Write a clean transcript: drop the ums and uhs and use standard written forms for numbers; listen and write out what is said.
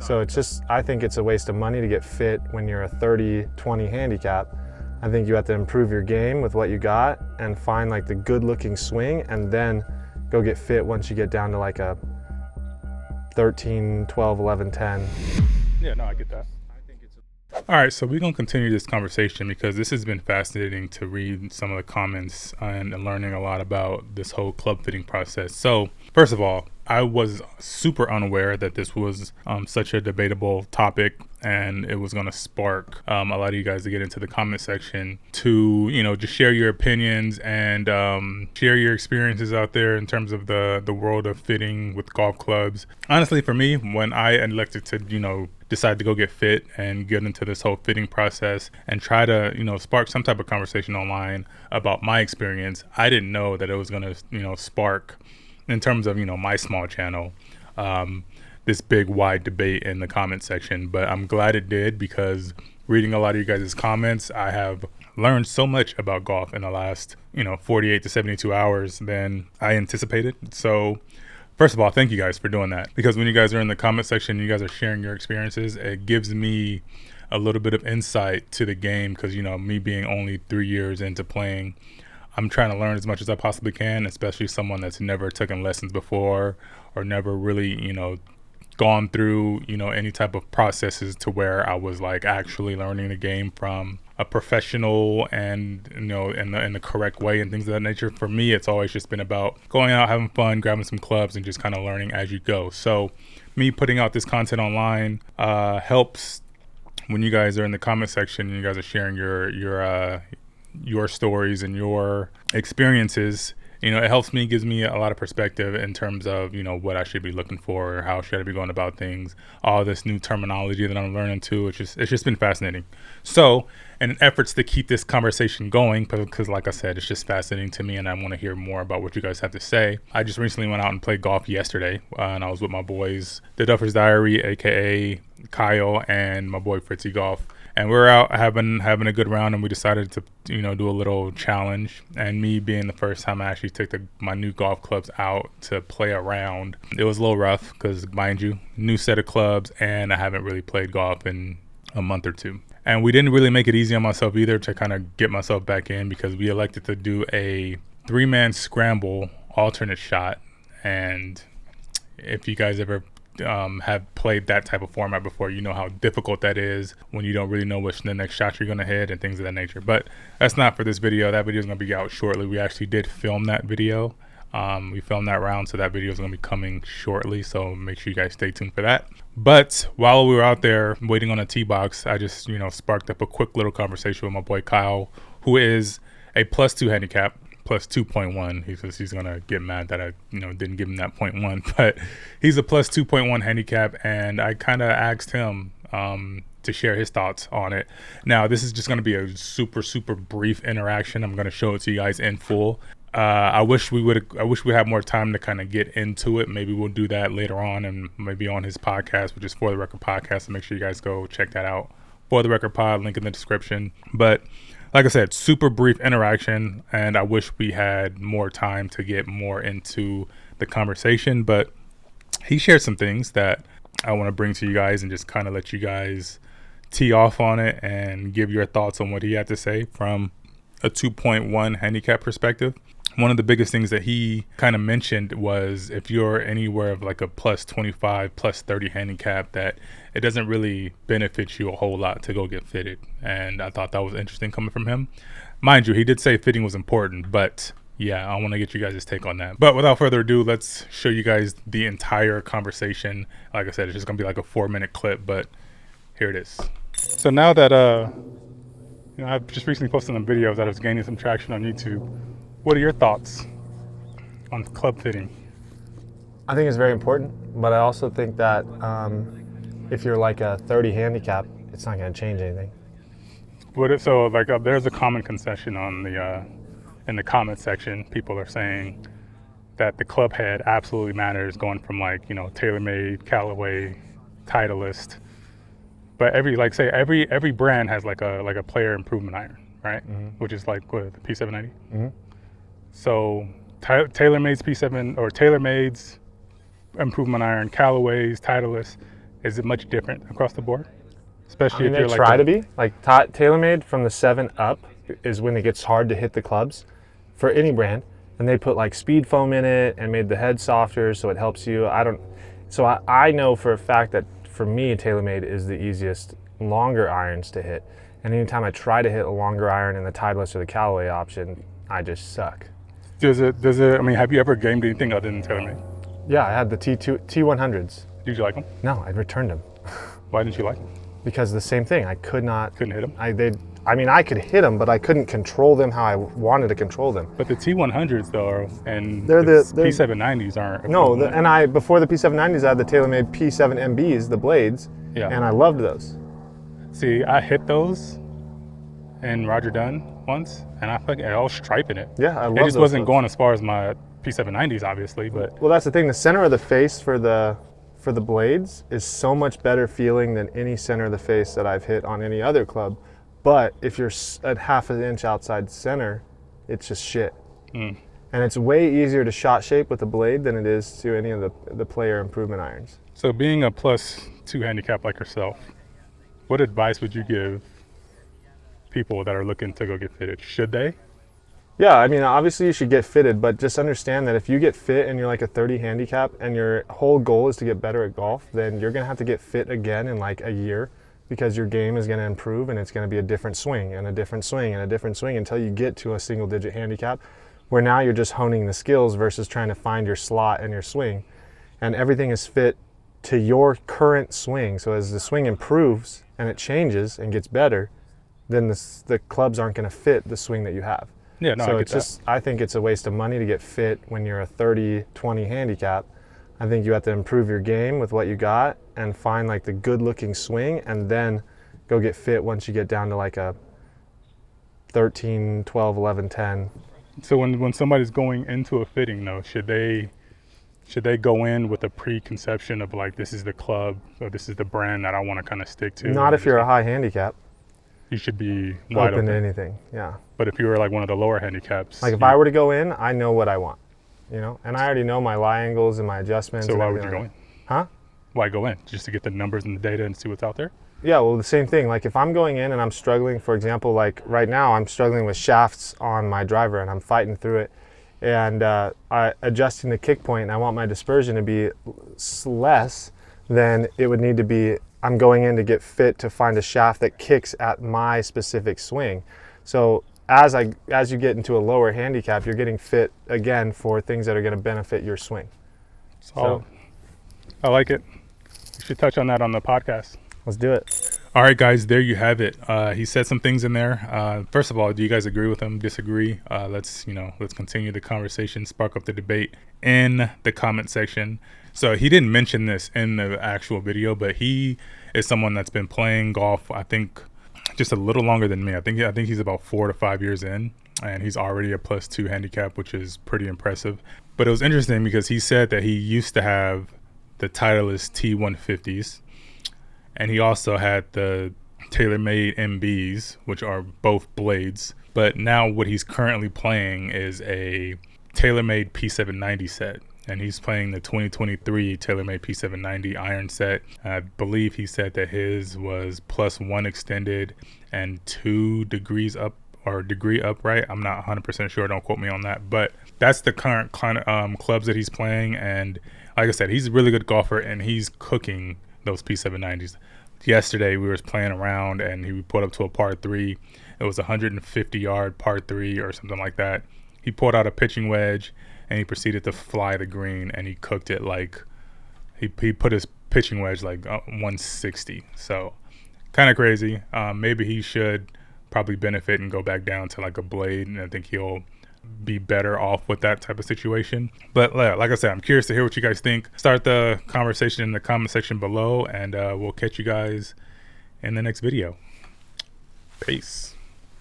So it's just, I think it's a waste of money to get fit when you're a 30-20 handicap. I think you have to improve your game with what you got and find like the good looking swing and then go get fit once you get down to like a 13, 12, 11, 10. Yeah, no, I get that. All right, so we're going to continue this conversation because this has been fascinating to read some of the comments and learning a lot about this whole club fitting process. So first of all, I was super unaware that this was such a debatable topic, and it was going to spark a lot of you guys to get into the comment section to, you know, just share your opinions and share your experiences out there in terms of the world of fitting with golf clubs. Honestly, for me, when I elected to, you know, decide to go get fit and get into this whole fitting process and try to, you know, spark some type of conversation online about my experience, I didn't know that it was going to, you know, spark in terms of, you know, my small channel, this big wide debate in the comment section. But I'm glad it did, because reading a lot of you guys' comments, I have learned so much about golf in the last, you know, 48 to 72 hours than I anticipated. So first of all, thank you guys for doing that, because when you guys are in the comment section, you guys are sharing your experiences, it gives me a little bit of insight to the game, because, you know, me being only 3 years into playing, I'm trying to learn as much as I possibly can, especially someone that's never taken lessons before or never really, you know, gone through, you know, any type of processes to where I was like actually learning the game from a professional and, you know, in the correct way and things of that nature. For me, it's always just been about going out, having fun, grabbing some clubs, and just kind of learning as you go. So me putting out this content online helps when you guys are in the comment section and you guys are sharing your stories and your experiences. You know, it helps me, gives me a lot of perspective in terms of, you know, what I should be looking for, or how should I be going about things, all this new terminology that I'm learning too. It's just been fascinating. So in efforts to keep this conversation going, because like I said, it's just fascinating to me and I want to hear more about what you guys have to say, I just recently went out and played golf yesterday, and I was with my boys, the Duffer's Diary, aka Kyle, and my boy Fritzy Golf. And we were out having a good round, and we decided to, you know, do a little challenge. And me being the first time I actually took my new golf clubs out to play around, it was a little rough because, mind you, new set of clubs, and I haven't really played golf in a month or two. And we didn't really make it easy on myself either to kind of get myself back in, because we elected to do a 3-man scramble alternate shot. And if you guys ever have played that type of format before, you know how difficult that is when you don't really know which the next shot you're going to hit and things of that nature. But that's not for this video. That video is going to be out shortly. We actually did film that video. We filmed that round, so that video is going to be coming shortly, so make sure you guys stay tuned for that. But while we were out there waiting on a tee box, I just, you know, sparked up a quick little conversation with my boy Kyle, who is a +2 handicap, plus 2.1. He says he's gonna get mad that I, you know, didn't give him that 0.1, but he's a plus 2.1 handicap, and I kind of asked him to share his thoughts on it. Now, this is just gonna be a super brief interaction. I'm gonna show it to you guys in full. I wish we had more time to kind of get into it. Maybe we'll do that later on, and maybe on his podcast, which is For the Record Podcast. So make sure you guys go check that out. For the Record Pod, link in the description. But like I said, super brief interaction, and I wish we had more time to get more into the conversation. But he shared some things that I want to bring to you guys and just kind of let you guys tee off on it and give your thoughts on what he had to say from a 2.1 handicap perspective. One of the biggest things that he kind of mentioned was if you're anywhere of like a plus 25, plus 30 handicap, that it doesn't really benefit you a whole lot to go get fitted. And I thought that was interesting coming from him. Mind you, he did say fitting was important, but yeah, I want to get you guys' take on that. But without further ado, let's show you guys the entire conversation. Like I said, it's just going to be like a 4-minute clip, but here it is. So now that, you know, I've just recently posted some videos that was gaining some traction on YouTube. What are your thoughts on club fitting? I think it's very important, but I also think that if you're like a 30 handicap, it's not going to change anything. So like there's a common concession on the in the comment section. People are saying that the club head absolutely matters, going from like, you know, TaylorMade, Callaway, Titleist. But every brand has like a player improvement iron, right? Mm-hmm. Which is like what, the P790. Mm-hmm. So TaylorMade's P7 or TaylorMade's improvement iron, Callaway's, Titleist, Is it much different across the board? I Especially mean, if they you're like try to be. Like TaylorMade from the 7 up is when it gets hard to hit the clubs for any brand. And they put like speed foam in it and made the head softer so it helps you. I know for a fact that for me, TaylorMade is the easiest longer irons to hit. And anytime I try to hit a longer iron in the Titleist or the Callaway option, I just suck. Does it, I mean, have you ever gamed anything other than TaylorMade? Yeah, I had the T100s. Did you like them? No, I returned them Why didn't you like them? because the same thing. I could not. Couldn't hit them? I could hit them, but I couldn't control them how I wanted to control them. But the T100s though, and They're P790s aren't. No, before the P790s, I had the TaylorMade P7MBs, the blades, Yeah. and I loved those. See, I hit those in Roger Dunn once, and I was striping it. Yeah, I love It just those wasn't ones. going as far as my P790s, obviously, but Well, that's the thing. The center of the face for the blades is so much better feeling than any center of the face that I've hit on any other club. But if you're at half an inch outside center, it's just shit. And it's way easier to shot shape with the blade than it is to any of the player improvement irons. So being a +2 handicap like yourself, what advice would you give people that are looking to go get fitted? Should they? Yeah, I mean, obviously you should get fitted, but just understand that if you get fit and you're like a 30 handicap and your whole goal is to get better at golf, then you're gonna have to get fit again in like a year because your game is gonna improve and it's gonna be a different swing and a different swing and a different swing until you get to a single digit handicap where now you're just honing the skills versus trying to find your slot and your swing. And everything is fit to your current swing. So as the swing improves and it changes and gets better, then the clubs aren't gonna fit the swing that you have. Yeah, no, So I get it's just, I think it's a waste of money to get fit when you're a 30-20 handicap. I think you have to improve your game with what you got and find like the good looking swing and then go get fit once you get down to like a 13, 12, 11, 10. So when somebody's going into a fitting though, should they go in with a preconception of like, this is the club or this is the brand that I want to kind of stick to? Not if you're a high handicap, You should be wide open open. to anything, yeah. But if you were like one of the lower handicaps, Like if I were to go in, I know what I want, you know? And I already know my lie angles and my adjustments. so and why would you everything go like in? that. Huh? Why go in? Just to get the numbers and the data and see what's out there? Yeah, well, the same thing. Like if I'm going in and I'm struggling, for example, like right now I'm struggling with shafts on my driver and I'm fighting through it and adjusting the kick point and I want my dispersion to be less, then it would need to be, I'm going in to get fit to find a shaft that kicks at my specific swing. So as you get into a lower handicap, you're getting fit again for things that are going to benefit your swing. So I like it. We should touch on that on the podcast. Let's do it. All right, guys, there you have it. He said some things in there. First of all, do you guys agree with him? Disagree? Let's continue the conversation, spark up the debate in the comment section. So he didn't mention this in the actual video, but he is someone that's been playing golf, I think, just a little longer than me. I think he's about 4 to 5 years in, and he's already a +2 handicap, which is pretty impressive. But it was interesting because he said that he used to have the Titleist T150s, and he also had the TaylorMade MBs, which are both blades. But now what he's currently playing is a TaylorMade P790 set. And he's playing the 2023 TaylorMade P790 iron set. I believe he said that his was +1 extended and 2 degrees up or degree upright. I'm not 100% sure. Don't quote me on that. But that's the current kind of clubs that he's playing. And like I said, he's a really good golfer and he's cooking those P790s. Yesterday we were playing around and he put up to a par 3. It was a 150-yard par 3 or something like that. He pulled out a pitching wedge and he proceeded to fly the green and he cooked it like he put his pitching wedge like 160. So kind of crazy. Maybe he should probably benefit and go back down to like a blade, and I think he'll be better off with that type of situation. But like I said, I'm curious to hear what you guys think. Start the conversation in the comment section below, and we'll catch you guys in the next video. Peace.